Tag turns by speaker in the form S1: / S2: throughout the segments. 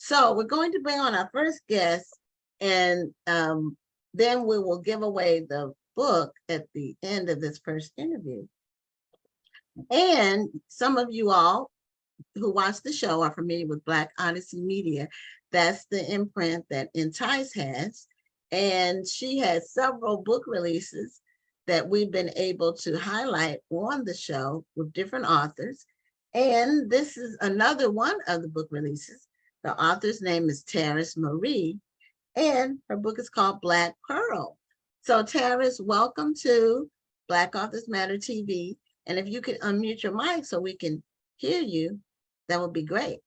S1: So we're going to bring on our first guest, and then we will give away the book at the end of this first interview. And some of you all who watch the show are familiar with Black Odyssey Media. That's the imprint that Tarris has. And she has several book releases that we've been able to highlight on the show with different authors. And this is another one of the book releases. The author's name is Tarris Marie, and her book is called Black Pearle. So Tarris, welcome to Black Authors Matter TV. And if you could unmute your mic so we can hear you, that would be great.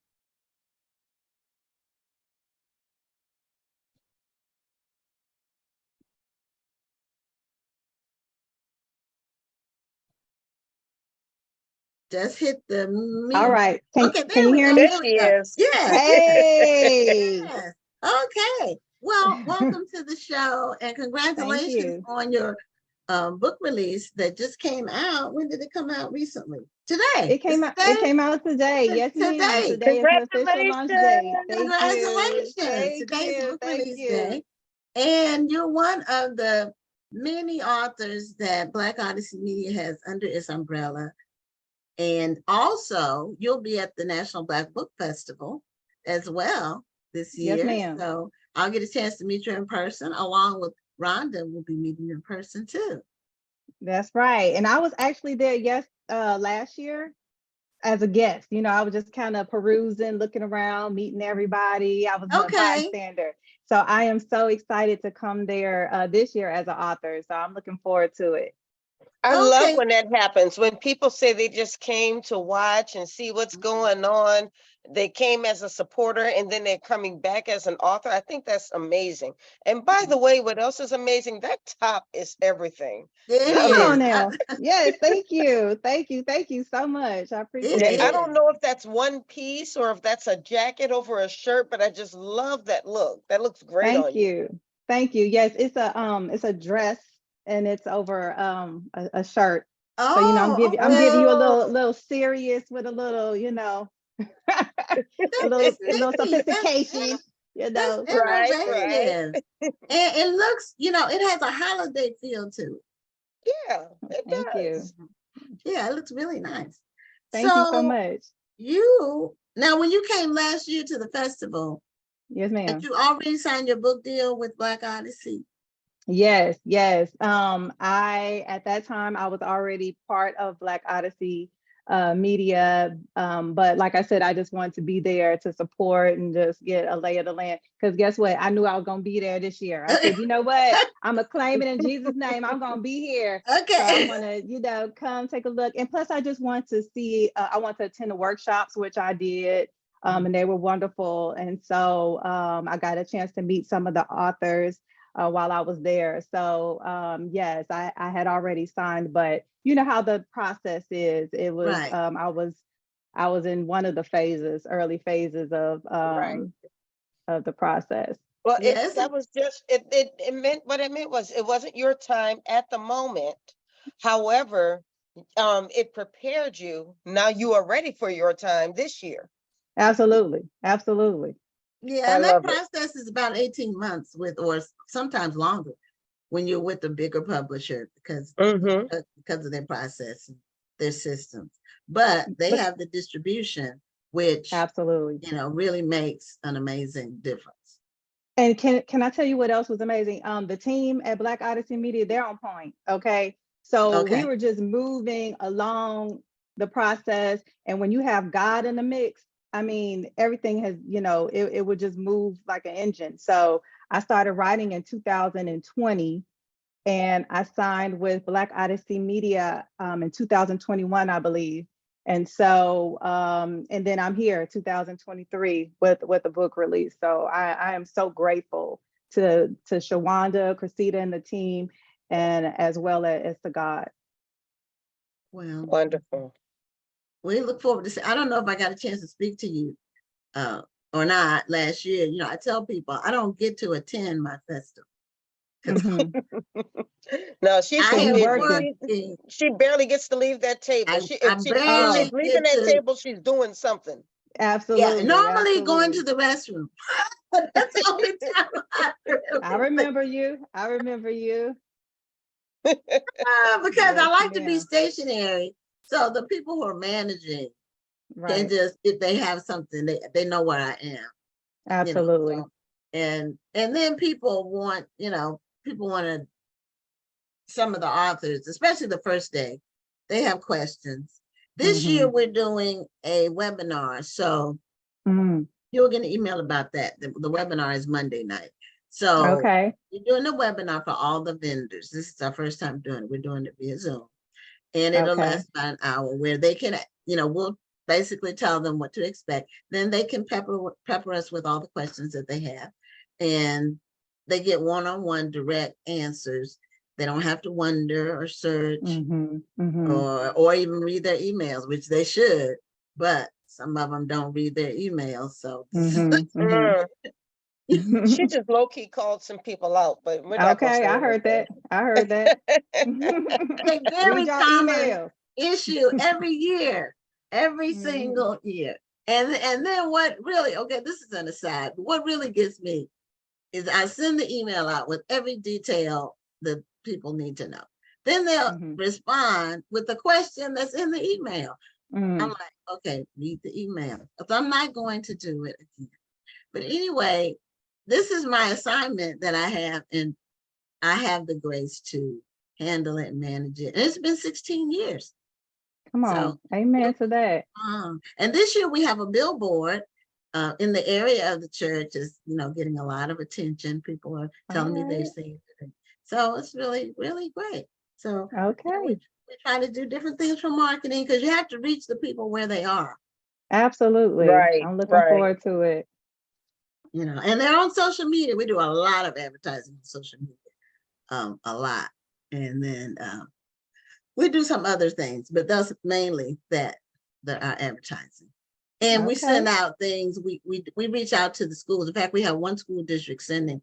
S1: Just hit the mute.
S2: All right. Can you hear
S3: There
S2: me?
S3: she is.
S1: Yes.
S2: Hey.
S1: Yes. Okay. Well, welcome to the show, and congratulations on your book release that just came out. When did it come out? Recently? Today.
S2: It came out. It came out today. Yes, ma'am. Today is an official launch day.
S1: Congratulations!
S2: Thank
S1: Today is the book
S2: Thank
S1: release
S2: you.
S1: day, and you're one of the many authors that Black Odyssey Media has under its umbrella. And also, you'll be at the National Black Book Festival as well this year.
S2: Yes, ma'am.
S1: So I'll get a chance to meet you in person, along with Rhonda. We'll be meeting you in person too.
S2: That's right. And I was actually there last year as a guest. You know, I was just kind of perusing, looking around, meeting everybody. I was a bystander. So I am so excited to come there this year as an author. So I'm looking forward to it.
S3: I love when that happens, when people say they just came to watch and see what's going on. They came as a supporter and then they're coming back as an author. I think that's amazing. And by the way, what else is amazing? That top is everything.
S2: Come on now. Yes, thank you. Thank you so much. I appreciate it.
S3: I don't know if that's one piece or if that's a jacket over a shirt, but I just love that look. That looks great on you.
S2: Thank you. Yes, it's a dress. And it's over a shirt.
S1: Oh,
S2: so I'm giving you a little serious with a little, a little sophistication.
S1: Right. And it looks, it has a holiday feel to it.
S3: Yeah, it does.
S2: Thank you.
S1: Yeah, it looks really nice.
S2: Thank you so much.
S1: Now, when you came last year to the festival,
S2: yes, ma'am.
S1: Did you already sign your book deal with Black Odyssey?
S2: Yes. At that time I was already part of Black Odyssey Media, but like I said, I just wanted to be there to support and just get a lay of the land, because guess what, I knew I was gonna be there this year. I said, you know what, I'm gonna claim it in Jesus' name. I'm gonna be here.
S1: Okay.
S2: So I want to come take a look, and plus I just want to see I want to attend the workshops, which I did, and they were wonderful. And so I got a chance to meet some of the authors while I was there. So yes, I had already signed, but you know how the process is. It was I was in one of the early phases of the process.
S3: Well, that was just it meant what it meant was it wasn't your time at the moment. However, it prepared you. Now you are ready for your time this year.
S2: Absolutely.
S1: Yeah, and that process is about 18 months or sometimes longer when you're with a bigger publisher because of their process, their systems. But they have the distribution, which really makes an amazing difference.
S2: And can I tell you what else was amazing? The team at Black Odyssey Media, they're on point. Okay. So we were just moving along the process. And when you have God in the mix, I mean, everything has, it would just move like an engine. So I started writing in 2020, and I signed with Black Odyssey Media in 2021, I believe. And so, and then I'm here 2023 with a book release. So I am so grateful to Shawanda, Cressida, and the team, and as well as to God.
S1: Well,
S3: wonderful.
S1: We look forward to I don't know if I got a chance to speak to you or not last year. I tell people I don't get to attend my festival.
S3: No, she's working. She barely gets to leave that table. If she's leaving that table, she's doing something.
S1: Yeah,
S2: Absolutely,
S1: normally going to
S2: absolutely.
S1: the restroom. That's the only time I
S2: I
S1: really think.
S2: remember you. I remember you.
S1: Because I
S2: Yes,
S1: like to be
S2: ma'am.
S1: stationary. So the people who are managing can
S2: Right.
S1: just, if they have something, they know where I am,
S2: Absolutely.
S1: so, and then people want, people want to, some of the authors, especially the first day, they have questions. This year
S2: Mm-hmm.
S1: we're doing a webinar, so
S2: Mm.
S1: you'll get an email about that. The webinar is Monday night. So
S2: Okay.
S1: we're doing a webinar for all the vendors. This is our first time doing it. We're doing it via Zoom. And it'll
S2: Okay.
S1: last about an hour where they can, we'll basically tell them what to expect. Then they can pepper us with all the questions that they have. And they get one-on-one direct answers. They don't have to wonder or search
S2: Mm-hmm. Mm-hmm.
S1: or even read their emails, which they should, but some of them don't read their emails. So
S2: Mm-hmm.
S3: Mm. She
S2: Mm-hmm.
S3: just low key called some people out, but we're not gonna
S2: Okay,
S3: say
S2: I heard that. I heard that.
S1: a
S2: Read
S1: very
S2: your
S1: common
S2: emails.
S1: issue every
S2: Mm-hmm.
S1: single year. And then what really, okay, this is an aside, but what really gets me is I send the email out with every detail that people need to know. Then they'll
S2: Mm-hmm.
S1: respond with the question that's in the email. I'm
S2: Mm.
S1: like, okay, read the email. If I'm not going to do it again. But anyway, this is my assignment that I have, and I have the grace to handle it and manage it. And it's been 16 years.
S2: Come
S1: So,
S2: on. Amen to that.
S1: and this year we have a billboard in the area of the church is, getting a lot of attention. People are
S2: All
S1: telling me they're
S2: right.
S1: seeing it. So it's really, really great. So,
S2: Okay.
S1: we try to do different things for marketing because you have to reach the people where they are,
S2: Absolutely.
S3: Right,
S2: I'm looking
S3: right.
S2: forward to it.
S1: and they're on social media. We do a lot of advertising on social media, a lot. And then we do some other things, but that's mainly our advertising. And we
S2: Okay.
S1: send out things. We reach out to the schools. In fact, we have one school district sending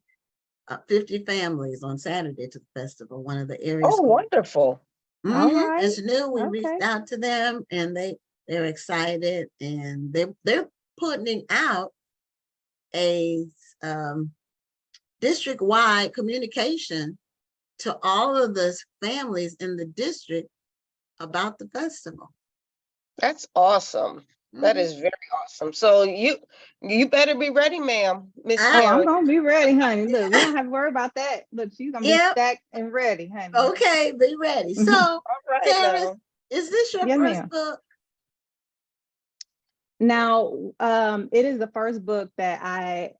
S1: 50 families on Saturday to the festival. One of the area
S3: Oh,
S1: schools.
S3: wonderful.
S2: All right.
S1: It's new. We reached
S2: Okay.
S1: out to them, and they're excited, and they're putting out a district wide communication to all of the families in the district about the festival.
S3: That's awesome. That
S1: Mhm.
S3: is very awesome. So you better be ready, ma'am, Miss
S2: Oh, I'm
S3: Pearl.
S2: gonna be ready, honey. Look, we don't have to worry about that. Look, she's gonna be
S1: Yep.
S2: stacked and ready, honey.
S1: Okay, be ready. So,
S3: All right
S1: Tarris,
S3: now.
S1: is this your
S2: Yes,
S1: first
S2: ma'am.
S1: book?
S2: Now, it is the first book that I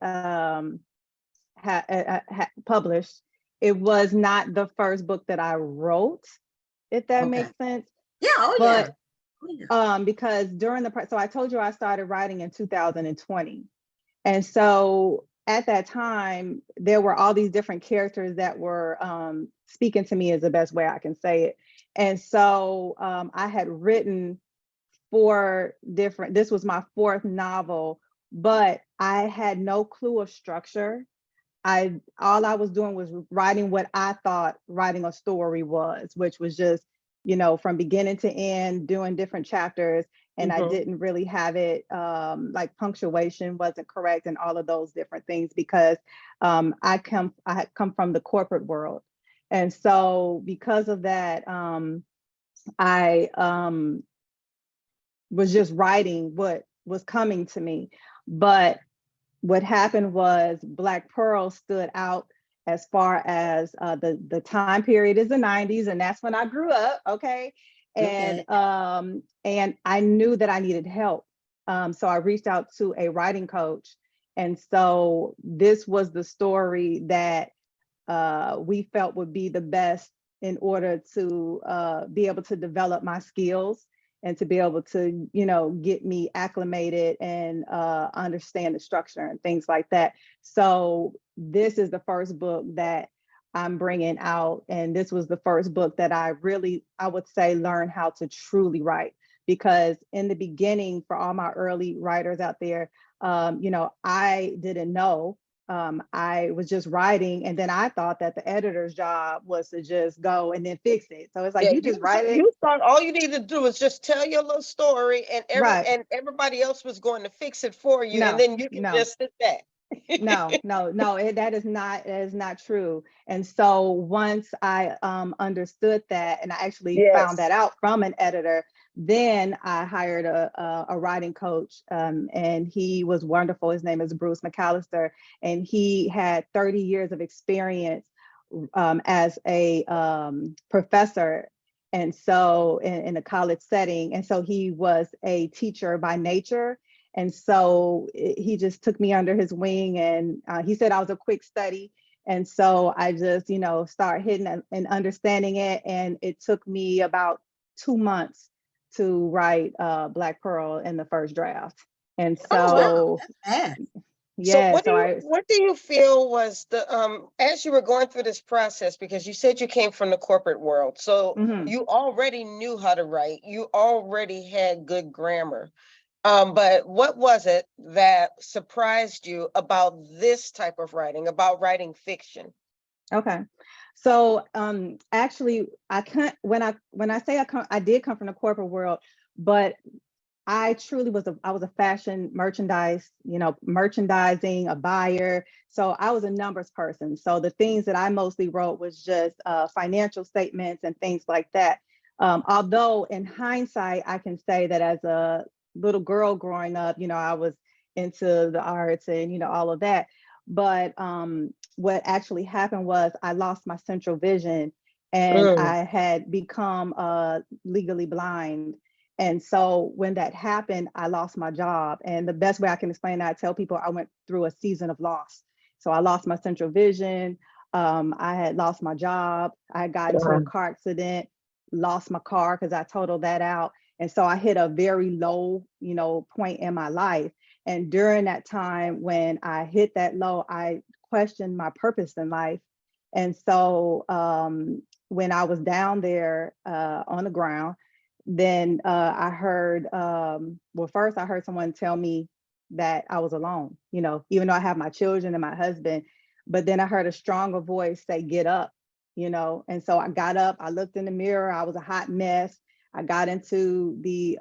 S2: published. It was not the first book that I wrote, if that
S1: Okay.
S2: makes sense.
S1: Yeah. Oh, yeah.
S2: But
S1: Oh, yeah.
S2: because during so I told you I started writing in 2020. And so at that time, there were all these different characters that were speaking to me, is the best way I can say it. And so I had written this was my fourth novel, but I had no clue of structure. All I was doing was writing what I thought writing a story was, which was just, from beginning to end, doing different chapters. And I
S3: Hmm.
S2: didn't really have it, like punctuation wasn't correct and all of those different things because I had come from the corporate world. And so because of that, I was just writing what was coming to me. But what happened was Black Pearle stood out as far as the time period is the 90s, and that's when I grew up. Okay.
S1: Okay.
S2: And I knew that I needed help. So I reached out to a writing coach. And so this was the story that we felt would be the best in order to be able to develop my skills and to be able to, get me acclimated and understand the structure and things like that. So this is the first book that I'm bringing out. And this was the first book that I would say, learned how to truly write. Because in the beginning, for all my early writers out there, I didn't know I was just writing, and then I thought that the editor's job was to just go and then fix it. So it's like,
S3: Yeah,
S2: you just write it.
S3: you thought all you need to do is just tell your little story, and
S2: Right.
S3: everybody else was going to fix it for you, and
S2: No,
S3: then you can
S2: no.
S3: just sit back.
S2: No, that is not true. And so once I understood that, and I actually found that
S3: Yes.
S2: out from an editor, then I hired a writing coach, and he was wonderful. His name is Bruce McAllister, and he had 30 years of experience as a professor, and so in a college setting. And so he was a teacher by nature. And so he just took me under his wing, and he said I was a quick study. And so I just, start hitting and understanding it. And it took me about 2 months to write Blaque Pearle in the first draft. And
S1: Oh, wow,
S2: so,
S1: that's fast.
S3: So
S2: yeah, so I,
S3: what do you feel was the as you were going through this process, because you said you came from the corporate world, so
S2: mhm.
S3: you already knew how to write, you already had good grammar. But what was it that surprised you about this type of writing, about writing fiction?
S2: Okay. So actually I can't, when I say I did come from the corporate world, but I truly I was a fashion merchandising, a buyer. So I was a numbers person. So the things that I mostly wrote was just financial statements and things like that. Although in hindsight, I can say that as a little girl growing up, I was into the arts and, all of that. But what actually happened was I lost my central vision, and
S3: Mm.
S2: I had become legally blind. And so when that happened, I lost my job. And the best way I can explain that, I tell people I went through a season of loss. So I lost my central vision. I had lost my job. I got into a
S3: Wow.
S2: car accident, lost my car because I totaled that out. And so I hit a very low, point in my life. And during that time when I hit that low, I questioned my purpose in life. And so when I was down there on the ground, then I heard, well, first I heard someone tell me that I was alone, even though I have my children and my husband. But then I heard a stronger voice say, get up, and so I got up, I looked in the mirror, I was a hot mess. I got into the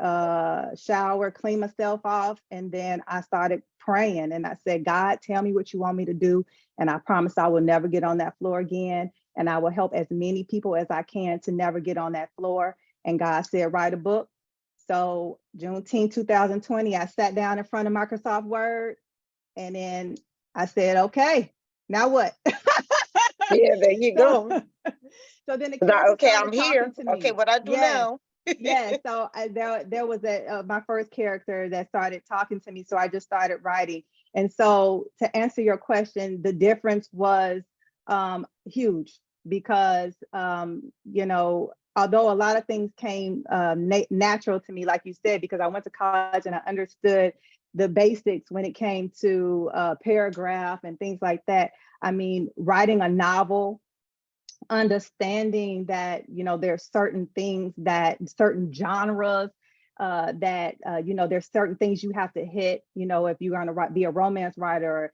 S2: shower, cleaned myself off, and then I started praying. And I said, God, tell me what you want me to do. And I promise I will never get on that floor again. And I will help as many people as I can to never get on that floor. And God said, write a book. So Juneteenth 2020, I sat down in front of Microsoft Word, and then I said, okay, now what?
S3: Yeah, there you
S2: so,
S3: go.
S2: so then the
S3: Now,
S2: character
S3: okay,
S2: started
S3: I'm here.
S2: talking to
S3: Okay,
S2: me.
S3: what I do
S2: Yes.
S3: now?
S2: Yeah, so there was my first character that started talking to me, so I just started writing. And so to answer your question, the difference was huge because although a lot of things came natural to me, like you said, because I went to college and I understood the basics when it came to paragraph and things like that. I mean, writing a novel, understanding that there's certain things, that certain genres that there's certain things you have to hit, if you're going to be a romance writer,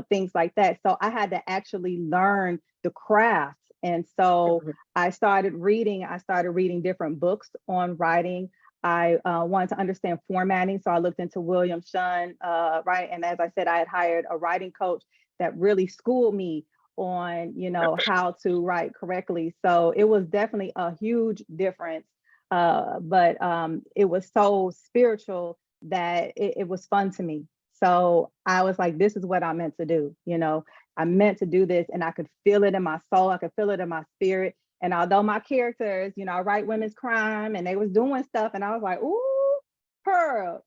S2: things like that. So I had to actually learn the craft. And so I started reading different books on writing. I wanted to understand formatting, so I looked into William Shun, right? And as I said, I had hired a writing coach that really schooled me on how to write correctly. So it was definitely a huge difference, but it was so spiritual that it was fun to me. So I was like, this is what I meant to do. I meant to do this, and I could feel it in my soul, I could feel it in my spirit. And although my characters, I write women's crime, and they was doing stuff, and I was like, ooh, Pearle,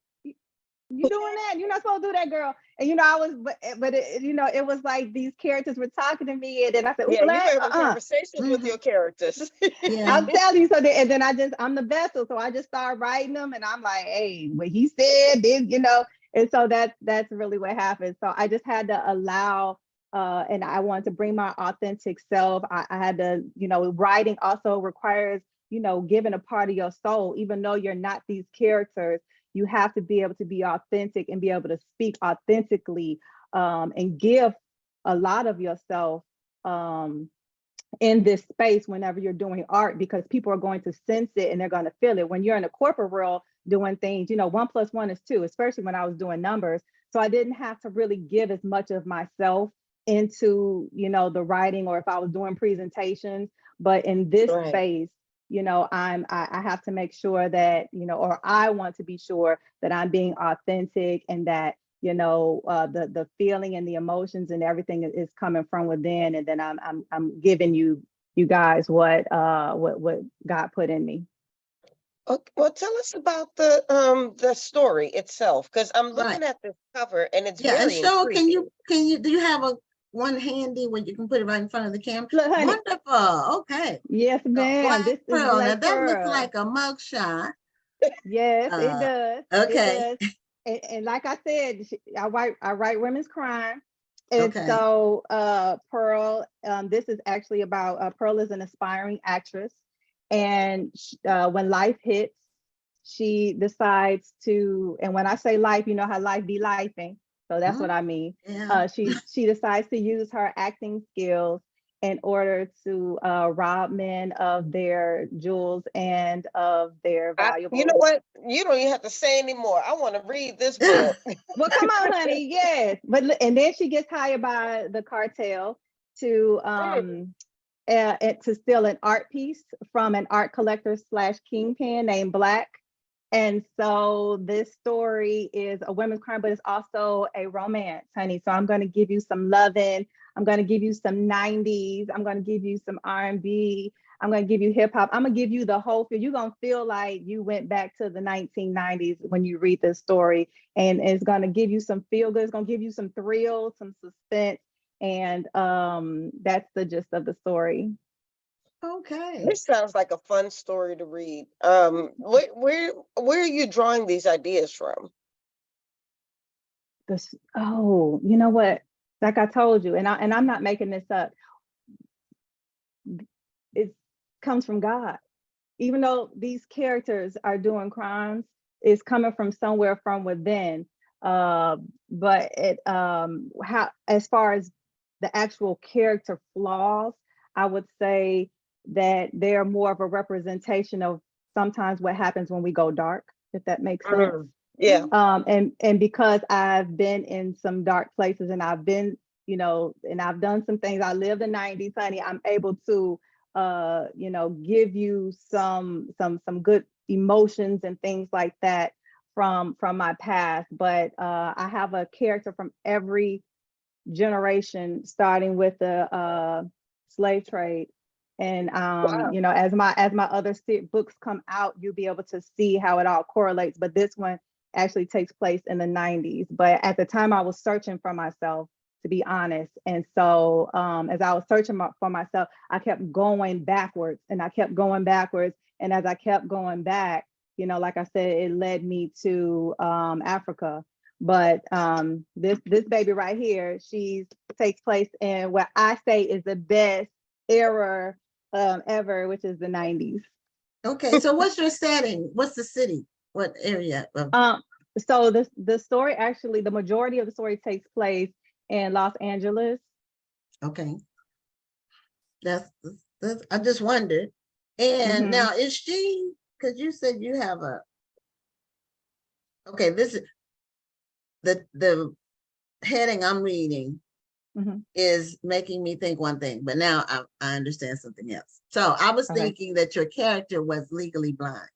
S2: you doing that? You're not supposed to do that, girl. And I was, but it was like these characters were talking to me, and then I said, "Ooh,
S3: Yeah, you
S2: Blaque,
S3: having conversations with your characters.
S1: Yeah.
S2: I'm telling you." So and then I'm the vessel, so I just started writing them, and I'm like, "Hey, what he said, this, And so that's really what happened. So I just had to allow, and I wanted to bring my authentic self. I had to, writing also requires, giving a part of your soul, even though you're not these characters. You have to be able to be authentic and be able to speak authentically, and give a lot of yourself in this space whenever you're doing art, because people are going to sense it and they're going to feel it. When you're in a corporate world doing things, 1 + 1 is 2, especially when I was doing numbers. So I didn't have to really give as much of myself into, the writing, or if I was doing presentations. But in this space, I have to make sure that, or I want to be sure that I'm being authentic, and that, the feeling and the emotions and everything is coming from within. And then I'm giving you guys what God put in me.
S3: Okay, well, tell us about the story itself, because I'm looking
S1: Right.
S3: at this cover and it's
S1: Yeah, and
S3: very
S1: show,
S3: intriguing.
S1: do you have one handy where you can put it right in front of the camera?
S2: Look, honey.
S1: Wonderful. Okay.
S2: Yes, ma'am.
S1: Black
S2: This is
S1: Pearle. Now
S2: Blaque
S1: that looks
S2: Pearle.
S1: like a mugshot.
S2: Yes, it does.
S1: Okay.
S2: It does. And like I said, I write women's crime. And
S1: Okay.
S2: so Pearle, this is actually about Pearle is an aspiring actress. And when life hits, she decides to, and when I say life, you know how life be lifing. So that's what I mean.
S1: Yeah.
S2: She decides to use her acting skills in order to rob men of their jewels and of their
S3: You know
S2: valuables.
S3: what? You don't even have to say anymore. I want to read this book.
S2: Well, come on, honey. Yes. And then she gets hired by the cartel to to steal an art piece from an art collector / kingpin named Blaque. And so this story is a women's crime, but it's also a romance, honey. So I'm going to give you some loving. I'm going to give you some 90s. I'm going to give you some R&B. I'm going to give you hip hop. I'm going to give you the whole feel. You're going to feel like you went back to the 1990s when you read this story. And it's going to give you some feel good. It's going to give you some thrills, some suspense. And that's the gist of the story.
S1: Okay.
S3: This sounds like a fun story to read. Where are you drawing these ideas from?
S2: You know what? Like I told you, and I'm not making this up. It comes from God. Even though these characters are doing crimes, it's coming from somewhere from within. But how, as far as the actual character flaws, I would say that they're more of a representation of sometimes what happens when we go dark, if that makes sense.
S3: Yeah.
S2: And because I've been in some dark places, and I've been, and I've done some things. I lived in the 90s, honey. I'm able to give you some good emotions and things like that from my past. But I have a character from every generation, starting with the slave trade. And
S3: Wow.
S2: as my other books come out, you'll be able to see how it all correlates. But this one actually takes place in the 90s. But at the time I was searching for myself, to be honest. And so as I was searching for myself, I kept going backwards, and I kept going backwards. And as I kept going back, like I said, it led me to Africa. But this baby right here, she takes place in what I say is the best era ever, which is the 90s.
S1: Okay, so what's your setting? What's the city? What area?
S2: So the story, actually, the majority of the story takes place in Los Angeles.
S1: Okay. That's I just wondered. And now is she, because you said you have okay, this is the heading I'm reading is making me think one thing, but now I understand something else. So I was thinking that your character was legally blind.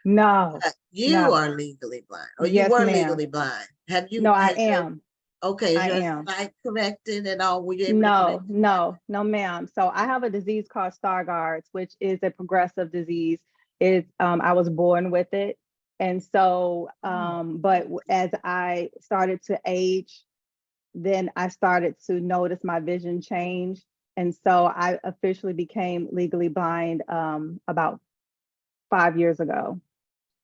S2: No.
S1: You are legally blind, or
S2: yes,
S1: you were
S2: ma'am.
S1: legally blind. Have you?
S2: No, I am.
S1: Okay, is
S2: I
S1: your
S2: am.
S1: sight corrected at all? Were you able
S2: No,
S1: to
S2: no, ma'am. So I have a disease called Stargardt's, which is a progressive disease. It's I was born with it. And so, but as I started to age, then I started to notice my vision change. And so I officially became legally blind about 5 years ago.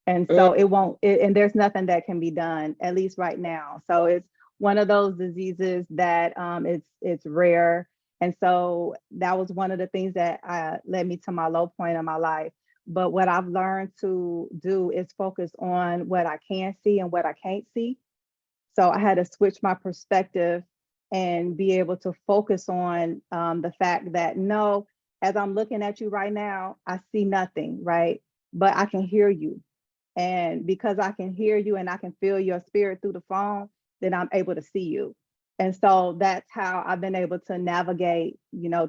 S2: And so and there's nothing that can be done, at least right now. So it's one of those diseases that it's rare. And so that was one of the things that led me to my low point in my life. But what I've learned to do is focus on what I can see and what I can't see. So I had to switch my perspective and be able to focus on the fact that, no, as I'm looking at you right now, I see nothing, right? But I can hear you. And because I can hear you and I can feel your spirit through the phone, then I'm able to see you. And so that's how I've been able to navigate,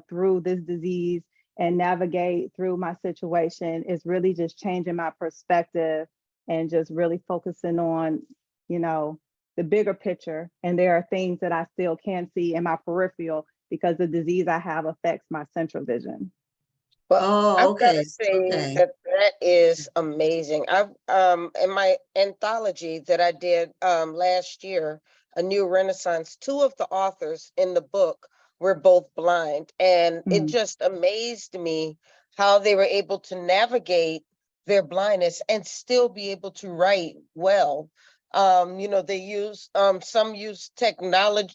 S2: through this disease and navigate through my situation, is really just changing my perspective and just really focusing on, the bigger picture. And there are things that I still can see in my peripheral because the disease I have affects my central vision.
S3: Well,
S1: Oh,
S3: I've got
S1: okay.
S3: to say
S1: Okay.
S3: that is amazing. I've in my anthology that I did last year, A New Renaissance, two of the authors in the book were both blind, and it just amazed me how they were able to navigate their blindness and still be able to write well. They use some use technology,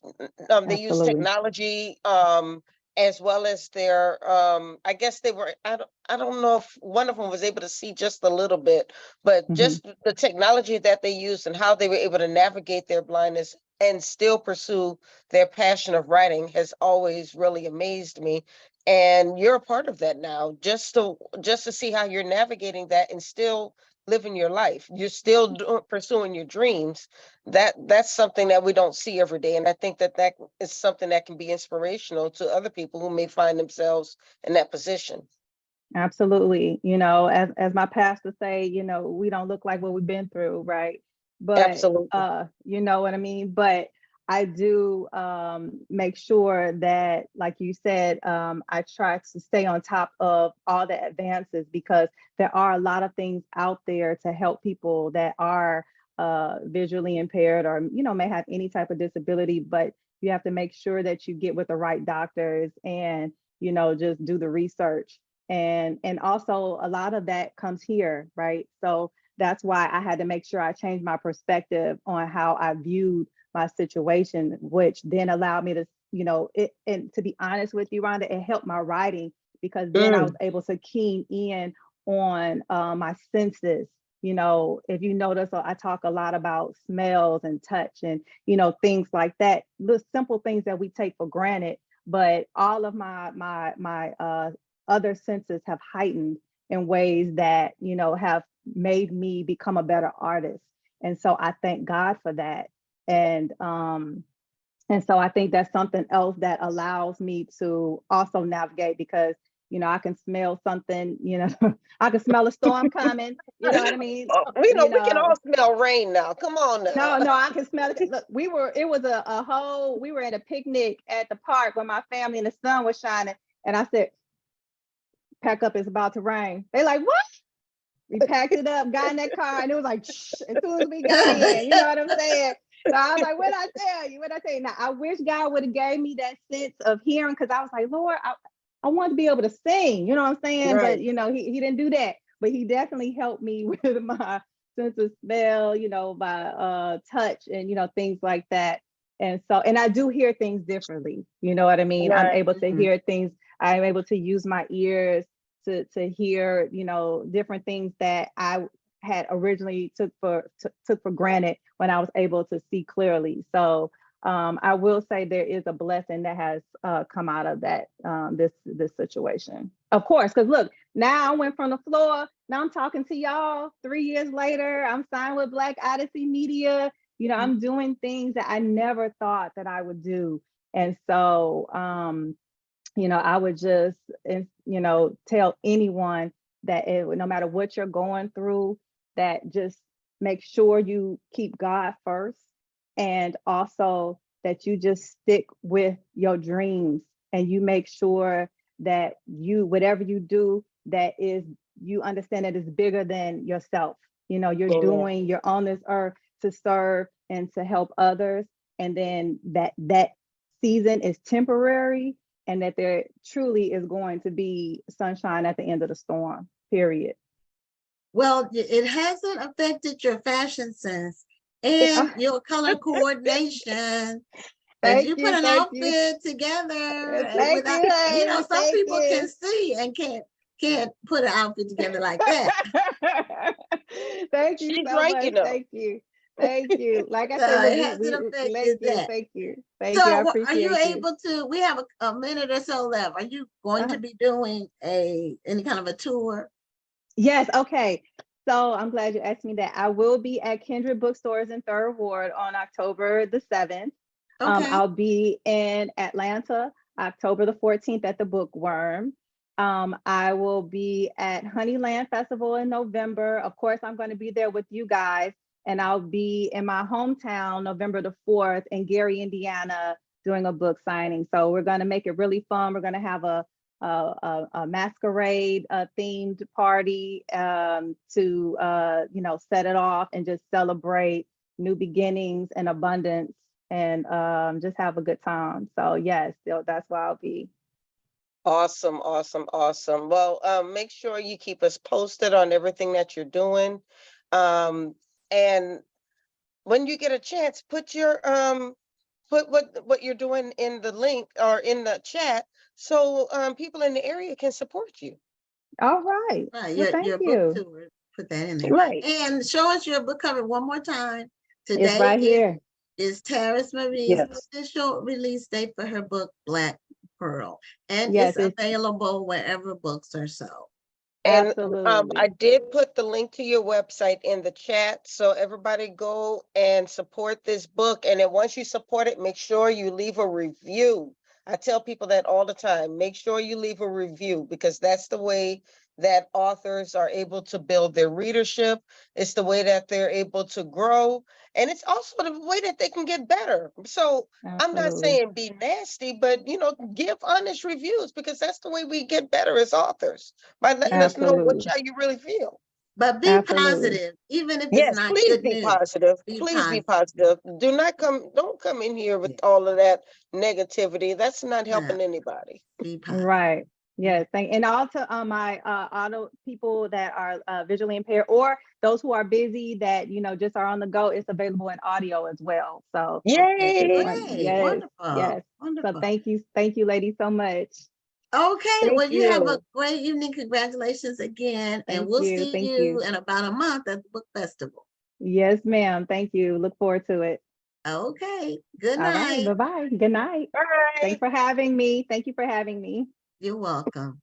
S2: Absolutely.
S3: as well as their I guess they were, I don't know if one of them was able to see just a little bit, but just the technology that they used and how they were able to navigate their blindness and still pursue their passion of writing has always really amazed me. And you're a part of that now, just to see how you're navigating that and still living your life. You're still pursuing your dreams. That's something that we don't see every day, and I think that is something that can be inspirational to other people who may find themselves in that position.
S2: Absolutely. As my pastor say, we don't look like what we've been through, right? But
S3: Absolutely.
S2: you know what I mean? But I do make sure that, like you said, I try to stay on top of all the advances, because there are a lot of things out there to help people that are visually impaired, or may have any type of disability. But you have to make sure that you get with the right doctors and just do the research. And also a lot of that comes here, right? So that's why I had to make sure I changed my perspective on how I viewed my situation, which then allowed me to, and to be honest with you, Rhonda, it helped my writing, because then I was able to keen in on my senses. If you notice, I talk a lot about smells and touch and, things like that, the simple things that we take for granted. But all of my other senses have heightened in ways that, have made me become a better artist. And so I thank God for that. And so I think that's something else that allows me to also navigate, because I can smell something, I can smell a storm coming, you know what I mean?
S3: We know we can all smell rain now. Come on now.
S2: No, I can smell it. Look, we were at a picnic at the park with my family, and the sun was shining. And I said, pack up, it's about to rain. They like, what? We packed it up, got in that car, and it was like, shh, as soon as we got in, you know what I'm saying? So I was like, what I tell you? Now, I wish God would have gave me that sense of hearing, because I was like, Lord, I want to be able to sing, you know what I'm saying?
S3: Right.
S2: But, he didn't do that. But he definitely helped me with my sense of smell, by touch and, things like that. And so, and I do hear things differently, you know what I mean? I'm
S3: Right.
S2: able to hear things. I'm able to use my ears to hear, different things that I had originally took for granted when I was able to see clearly. So I will say there is a blessing that has come out of that, this situation. Of course, because look, now I went from the floor. Now I'm talking to y'all 3 years later. I'm signed with Blaque Odyssey Media. I'm doing things that I never thought that I would do. And so I would just, tell anyone that no matter what you're going through, that just make sure you keep God first, and also that you just stick with your dreams, and you make sure that whatever you do, that is, you understand that it's bigger than yourself. You're on this earth to serve and to help others. And then that season is temporary, and that there truly is going to be sunshine at the end of the storm, period.
S1: Well, it hasn't affected your fashion sense and your color coordination. As you put an outfit together without, some people can see and can't put an outfit together like that.
S2: Thank you
S3: She's
S2: so
S3: right,
S2: much. Thank you. Thank you. Like I
S1: So
S2: said, look,
S1: it hasn't affected
S2: thank you,
S1: that.
S2: thank you, thank you. I
S1: So are you
S2: appreciate you.
S1: able to, we have a minute or so left. Are you going
S2: Uh-huh.
S1: to be doing any kind of a tour?
S2: Yes, okay. So I'm glad you asked me that. I will be at Kindred Bookstores in Third Ward on October the 7th.
S1: Okay,
S2: I'll be in Atlanta October the 14th at the Bookworm. I will be at Honeyland Festival in November. Of course, I'm going to be there with you guys, and I'll be in my hometown November the 4th in Gary, Indiana, doing a book signing. So we're going to make it really fun. We're going to have a masquerade themed party to set it off and just celebrate new beginnings and abundance and just have a good time. So yes, that's where I'll be.
S3: Awesome, awesome, awesome. Well, make sure you keep us posted on everything that you're doing. And when you get a chance, put your put what you're doing in the link or in the chat so people in the area can support you.
S2: All right.
S1: right,
S2: Well, thank
S1: your book
S2: you.
S1: tour, put that in there.
S3: Right.
S1: And show us your book cover one more time.
S2: It's
S1: Today
S2: right here.
S1: is Tarris Marie's
S3: Yes.
S1: official release date for her book, Black Pearl. And
S2: Yes,
S1: it's
S2: it's
S1: available wherever books are sold.
S3: And
S2: absolutely.
S3: I did put the link to your website in the chat, so everybody go and support this book. And then once you support it, make sure you leave a review. I tell people that all the time. Make sure you leave a review because that's the way that authors are able to build their readership. It's the way that they're able to grow. And it's also the way that they can get better. So I'm not
S2: Absolutely.
S3: saying be nasty, but give honest reviews because that's the way we get better as authors by letting us know
S2: Absolutely.
S3: how you really feel.
S1: But be
S2: Absolutely.
S1: positive, even if it's
S3: Yes,
S1: not
S3: please
S1: good
S3: be
S1: news.
S3: positive.
S1: Be
S3: Please be
S1: positive.
S3: positive. Don't come in here with
S1: Yeah.
S3: all of that negativity. That's not helping
S1: Yeah.
S3: anybody.
S1: Be positive.
S2: Right. Yes. And also my auto people that are visually impaired or those who are busy that just are on the go, it's available in audio as well. So
S1: Okay,
S3: Yay!
S1: great.
S2: yes,
S1: Wonderful.
S2: yes. So
S1: Wonderful.
S2: thank you, ladies, so much.
S1: Okay,
S3: Thank
S1: well, you have a
S3: you.
S1: great evening. Congratulations again. And
S2: Thank
S1: we'll
S2: you.
S1: see
S2: Thank
S1: you
S2: you.
S1: in about a month at the book festival.
S2: Yes, ma'am. Thank you. Look forward to it.
S1: Okay, good
S2: All right.
S1: night.
S2: Bye-bye. Good night.
S3: Bye.
S2: Thanks for having me. Thank you for having me.
S1: You're welcome.